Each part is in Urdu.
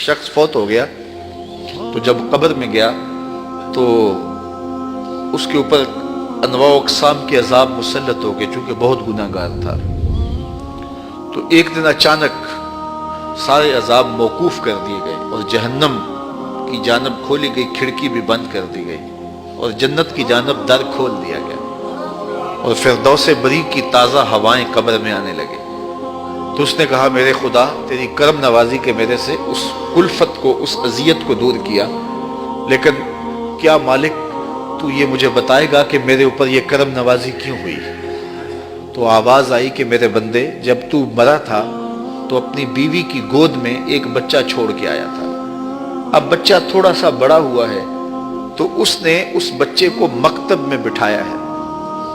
شخص فوت ہو گیا تو جب قبر میں گیا تو اس کے اوپر انواع و اقسام کے عذاب مسلط ہو گئے، چونکہ بہت گناہ گار تھا۔ تو ایک دن اچانک سارے عذاب موقوف کر دیے گئے اور جہنم کی جانب کھولی گئی کھڑکی بھی بند کر دی گئی اور جنت کی جانب در کھول دیا گیا اور فردوس بری کی تازہ ہوائیں قبر میں آنے لگے۔ تو اس نے کہا میرے خدا تیری کرم نوازی کے میرے سے اس کلفت کو، اس اذیت کو دور کیا، لیکن کیا مالک تو یہ مجھے بتائے گا کہ میرے اوپر یہ کرم نوازی کیوں ہوئی؟ تو آواز آئی کہ میرے بندے جب تو مرا تھا تو اپنی بیوی کی گود میں ایک بچہ چھوڑ کے آیا تھا، اب بچہ تھوڑا سا بڑا ہوا ہے تو اس نے اس بچے کو مکتب میں بٹھایا ہے،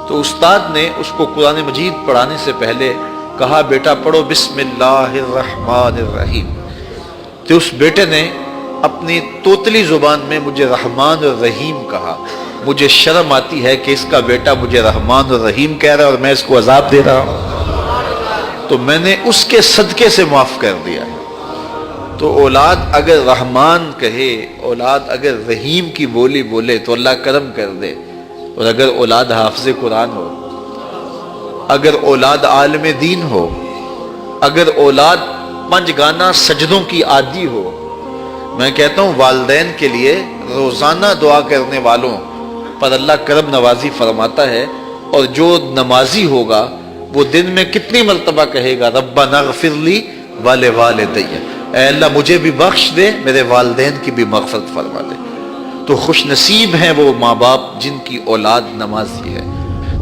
تو استاد نے اس کو قرآن مجید پڑھانے سے پہلے کہا بیٹا پڑھو بسم اللہ الرحمن الرحیم، تو اس بیٹے نے اپنی توتلی زبان میں مجھے رحمان اور رحیم کہا۔ مجھے شرم آتی ہے کہ اس کا بیٹا مجھے رحمان اور رحیم کہہ رہا ہے اور میں اس کو عذاب دے رہا ہوں، تو میں نے اس کے صدقے سے معاف کر دیا ہے۔ تو اولاد اگر رحمان کہے، اولاد اگر رحیم کی بولی بولے تو اللہ کرم کر دے، اور اگر اولاد حافظ قرآن ہو، اگر اولاد عالم دین ہو، اگر اولاد پنج گانا سجدوں کی عادی ہو، میں کہتا ہوں والدین کے لیے روزانہ دعا کرنے والوں پر اللہ کرم نوازی فرماتا ہے، اور جو نمازی ہوگا وہ دن میں کتنی مرتبہ کہے گا ربنا اغفر لی ولوالدی، اے اللہ مجھے بھی بخش دے، میرے والدین کی بھی مغفرت فرما دے۔ تو خوش نصیب ہیں وہ ماں باپ جن کی اولاد نمازی ہے۔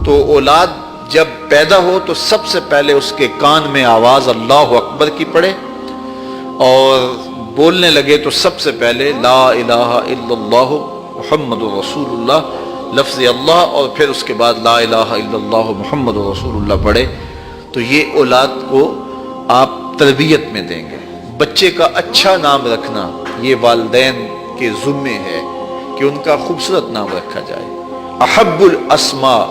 تو اولاد جب پیدا ہو تو سب سے پہلے اس کے کان میں آواز اللہ اکبر کی پڑے، اور بولنے لگے تو سب سے پہلے لا الہ الا اللہ محمد رسول اللہ لفظ اللہ، اور پھر اس کے بعد لا الہ الا اللہ محمد رسول اللہ پڑھے۔ تو یہ اولاد کو آپ تربیت میں دیں گے۔ بچے کا اچھا نام رکھنا یہ والدین کے ذمے ہے کہ ان کا خوبصورت نام رکھا جائے۔ احب الاسماء،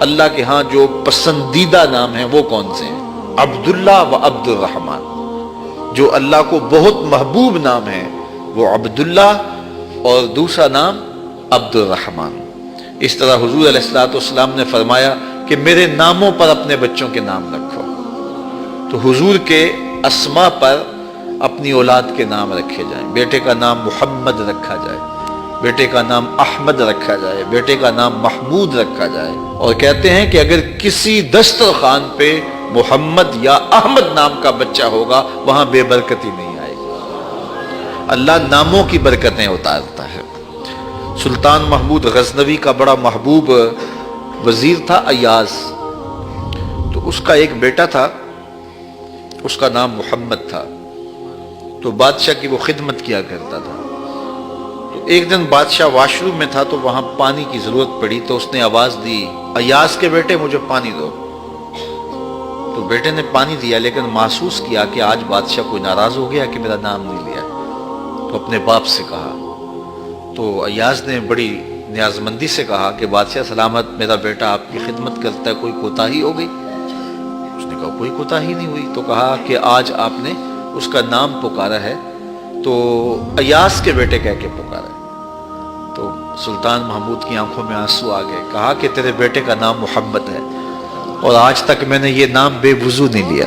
اللہ کے ہاں جو پسندیدہ نام ہیں وہ کون سے ہیں؟ عبداللہ و عبد الرحمن۔ جو اللہ کو بہت محبوب نام ہے وہ عبداللہ اور دوسرا نام عبد الرحمن۔ اس طرح حضور علیہ الصلوۃ والسلام نے فرمایا کہ میرے ناموں پر اپنے بچوں کے نام رکھو، تو حضور کے اسماء پر اپنی اولاد کے نام رکھے جائیں۔ بیٹے کا نام محمد رکھا جائے، بیٹے کا نام احمد رکھا جائے، بیٹے کا نام محمود رکھا جائے، اور کہتے ہیں کہ اگر کسی دسترخوان پہ محمد یا احمد نام کا بچہ ہوگا وہاں بے برکتی نہیں آئے گی۔ اللہ ناموں کی برکتیں اتارتا ہے۔ سلطان محمود غزنوی کا بڑا محبوب وزیر تھا ایاز، تو اس کا ایک بیٹا تھا، اس کا نام محمد تھا، تو بادشاہ کی وہ خدمت کیا کرتا تھا۔ تو ایک دن بادشاہ واش روم میں تھا تو وہاں پانی کی ضرورت پڑی، تو اس نے آواز دی ایاز کے بیٹے مجھے پانی دو۔ تو بیٹے نے پانی دیا، لیکن محسوس کیا کہ آج بادشاہ کوئی ناراض ہو گیا کہ میرا نام نہیں لیا، تو اپنے باپ سے کہا۔ تو ایاز نے بڑی نیازمندی سے کہا کہ بادشاہ سلامت، میرا بیٹا آپ کی خدمت کرتا ہے، کوئی کوتاہی ہو گئی؟ اس نے کہا کوئی کوتاہی نہیں ہوئی۔ تو کہا کہ آج آپ نے اس کا نام پکارا ہے تو ایاز کے بیٹے کہہ کے پکارا ہے۔ تو سلطان محمود کی آنکھوں میں آنسو آ گئے، کہا کہ تیرے بیٹے کا نام محمد ہے، اور آج تک میں نے یہ نام بے وضو نہیں لیا۔